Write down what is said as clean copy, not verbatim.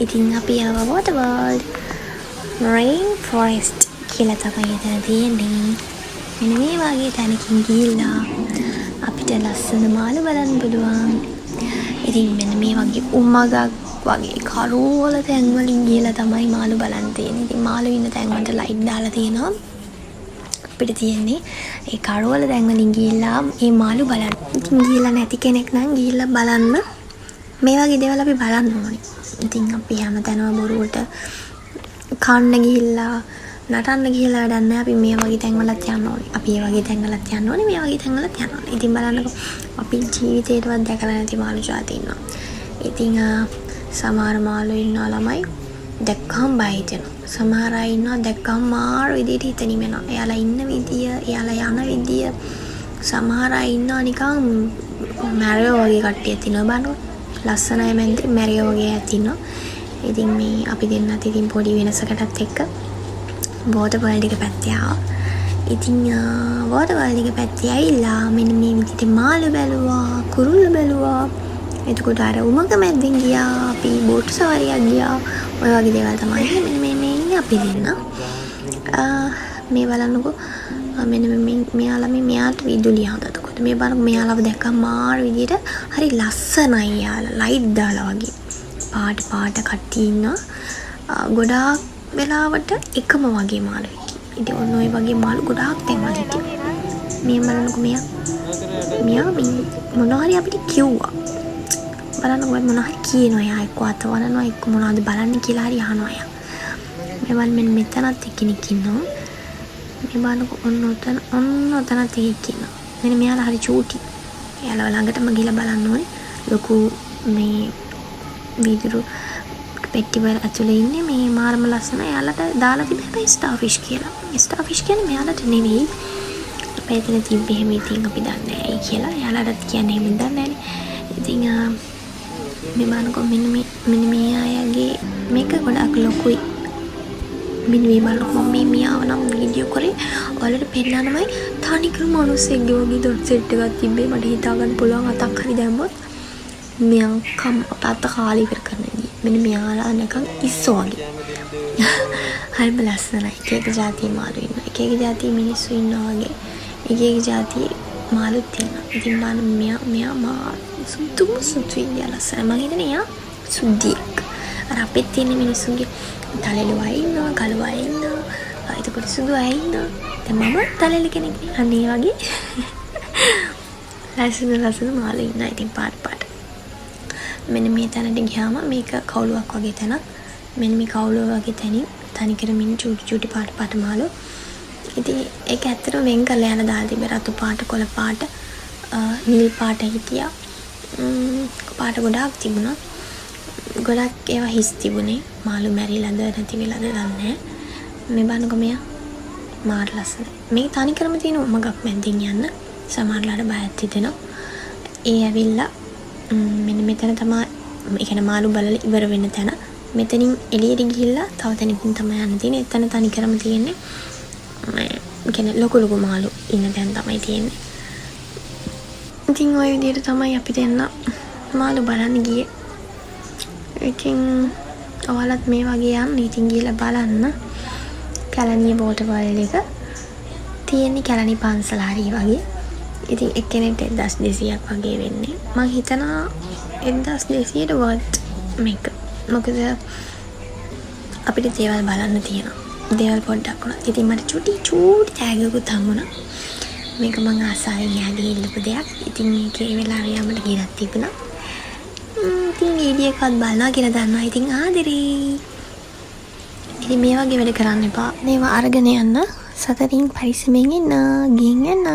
ඉතින් අපි ආව water world rain forest කියලා තමයි එතන තියෙන්නේ. මෙන්න මේ වගේ තැනකින් ගිහිල්ලා අපිට ලස්සන මාළු බලන්න පුළුවන්. ඉතින් මෙන්න මේ වගේ උම්මගක් වගේ කරවල තැන් වලින් ගිහලා තමයි මාළු බලන්න තියෙන්නේ. ඉතින් මාළු ඉන්න තැන් වලට ලයිට් දාලා තියෙනවා. අපිට තියෙන්නේ ඒ කරවල තැන් වලින් ගිහිල්ලා මේ මාළු බලන්න. ඉතින් ගිහිල්ලා නැති කෙනෙක් නම් ගිහිල්ලා බලන්න. මේ වගේ දේවල් අපි බලන්න ඕනේ. ඉතින් අපි හැමතැනම බොරුවට කන්න ගිහිල්ලා නටන්න ගිහිල්ලා වැඩක් නැහැ. අපි මේ වගේ තැන් වලත් යන්න ඕනේ. අපි මේ වගේ තැන් වලත් යන්න ඕනේ. මේ වගේ තැන් වලත් යන්න ඕනේ. ඉතින් බලන්නකෝ අපි ජීවිතේටවත් දැකලා නැති මාළු జాති ඉන්නවා. ඉතින් සමහර මාළු ඉන්නවා ළමයි දැක්කම බය හිතෙනවා. සමහර අය ඉන්නවා දැක්කම මාර විදියට හිතෙනිම එනවා. එයාලා ඉන්න විදිය, එයාලා යන විදිය. සමහර අය ඉන්නවා නිකන් මැරියෝ වගේ කට්ටියක් ඉන්නවා බලන්න. ලස්සන අය මැරියෝ වගේ ඇත් ඉන්නවා. ඉතින් මේ අපි දෙන්නත් ඉතින් පොඩි වෙනසකටත් එක්ක water world එක පැත්තේ ආවා. ඉතින් water world එක පැත්තේ ඇවිල්ලා මෙන්න මේ විදිහට මාළු බැලුවා, කුරුල්ල බැලුවා. එතකොට අර උමග මැද්දෙන් ගියා, අපි බෝට් සවාරියක් ගියා. ඔය වගේ දේවල් තමයි. මෙන්න මේ ඉන්නේ අපි දෙන්න. මේ බලන්නකෝ මෙන්න මෙයාලා මෙයාට විදුලිය හදනකොට මේ බලන්න මෙයාලව දැක්කම මාර විදියට හරි ලස්සනයි යාලා ලයිට් දාලා වගේ පාට කට්ටිය ඉන්නවා. ගොඩාක් වෙලාවට එකම වගේ මාළු හිටියේ. ඉතින් ඔන්න ඔය වගේ මාළු ගොඩාක් තැන්වල හිටියේ. මේ බලන්නකෝ මෙයා මොනවා හරි අපිට කිව්වා. බලන්නකෝ මොනවා හරි කියනවා. එයා එක්ක අත වරනවා එක්ක මොනවද බලන්න කියලා හරි අහනවා එයා. මේවල් මෙතනත් එක්කෙනෙක් ඉන්නවා. මේ බලන්නකෝ ඔන්න ඔතනත් එකෙක් ඉන්නවා. මෙන්න මෙයාලා හරි චූටි. එයාලා ළඟටම ගිහලා බලන්න ඕනේ. ලොකු මේ වීදුරු පෙට්ටි වල ඇතුලේ ඉන්නේ මේ මාරම ලස්සන. එයාලට දාලා තිබ්බේ ස්ටාර්ෆිෂ් කියලා. ස්ටාර්ෆිෂ් කියන්නේ මෙයාලට නෙවෙයි. අපේ එතන තිබ්බේ හැම ඉතින් අපි දන්නේ නැහැ කියලා. එයාලට කියන්නේ එහෙම දන්නේ නැහැ. ඉතින් මේ බලන්නකෝ මෙන්න මේ අයගේ මේක ගොඩක් ලොකුයි. මෙන්න මේ බලන්නකෝ මේ මියාව නම් වීඩියෝ කරේ ඔයාලට පෙන්නන්නමයි තනිකර මිනිස්සෙක්ගේ වගේ දොට් සෙට් එකක් තිබ්බේ. මට හිතා ගන්න පුළුවන් අතක් හරි දැම්මොත් මෙයා අත කාලි ඉවර කරනවා. මෙන්න මෙයාලා නිකන් ඉස්සෝ වගේ. හරිම ලස්සනයි. එක જાතිය මාළු ඉන්නවා. එක જાතිය මිනිස්සු ඉන්නවා වගේ. එක જાතිය මාළුත් ඉන්නවා. ඉතින් බලන්න මෙයා මා සුදුයි ලස්සන. මම හිතන්නේ එයා සුද්දියෙක්. අර අපිත් තියෙන මිනිස්සුන්ගේ තලෙලු අය ඉන්නවා, ගලු අය ඉන්නවා. එතකොට සුදු අය ඉන්නවා. දැන් මම තලෙලු කෙනෙක් නේ. අන්න ඒ වගේ ලස්සන මාළු ඉන්නවා. ඉතින් පාට මෙන්න මේ තැනට ගියාම මේක කවුලුවක් වගේ තැනක්. මෙන්න මේ කවුලුව වගේ තැනින් තනිකර මින් චූටි පාට මාළු. ඉතින් ඒක ඇත්තටම වෙන් කරලා යන දාලා තිබ්බ රතු පාට, කොළ පාට, නිල් පාට හිටියා. පාට ගොඩාක් තිබුණා. ගොඩක් ඒවා හිස් තිබුණේ. මාළු මැරිලාද නැති වෙලාද දන්නේ නැහැ. මේ බලන්නකෝ මෙයා මාර ලස්සනයි. මේක තනිකරම තියෙන උමගක් මැද්දෙන් යන්න. සමහරලාට බයත් හිතෙනවා. ඒ ඇවිල්ලා මෙන්න මෙතන තමයි ඒ කියන්නේ මාළු බලලා ඉවර වෙන තැන. මෙතනින් එළියට ගිහිල්ලා තව තැනකින් තමයි යන්න තියෙන්නේ. එතන තනිකරම තියෙන්නේ මේ කියන්නේ ලොකු මාළු ඉන්න තැන තමයි තියෙන්නේ. ඉතින් ওই විදිහට තමයි අපි දෙන්න මාළු බලන්න ගියේ. ඉතින් ඔයාලත් මේ වගේ යන්න ඉතින් ගිහලා බලන්න. කැලණිය water world එක තියෙන්නේ කැලණි පන්සල හරි වගේ. ඉතින් එක්කෙනෙක්ට 1200ක් වගේ වෙන්නේ. මම හිතනවා 1200ට worth මේක. මොකද අපිට දේවල් බලන්න තියෙනවා. දේවල් පොඩ්ඩක් වුණා. ඉතින් මට චූටි තෑග්ගකුත් හම්බුණා. මේක මම ආසාවෙන් යහදී ඉල්ලපු දෙයක්. ඉතින් මේකේ වෙලාවෙ යමට ගිරක් තිබුණා. ඉතින් වීඩියෝ එකක් බලනවා කියලා දන්නවා. ඉතින් ආදරේ. ඉතින් මේ වගේ වැඩ කරන්න එපා. මේවා අරගෙන යන්න. සතරින් පරිස්සමෙන් ඉන්න. ගිහින් යන්න.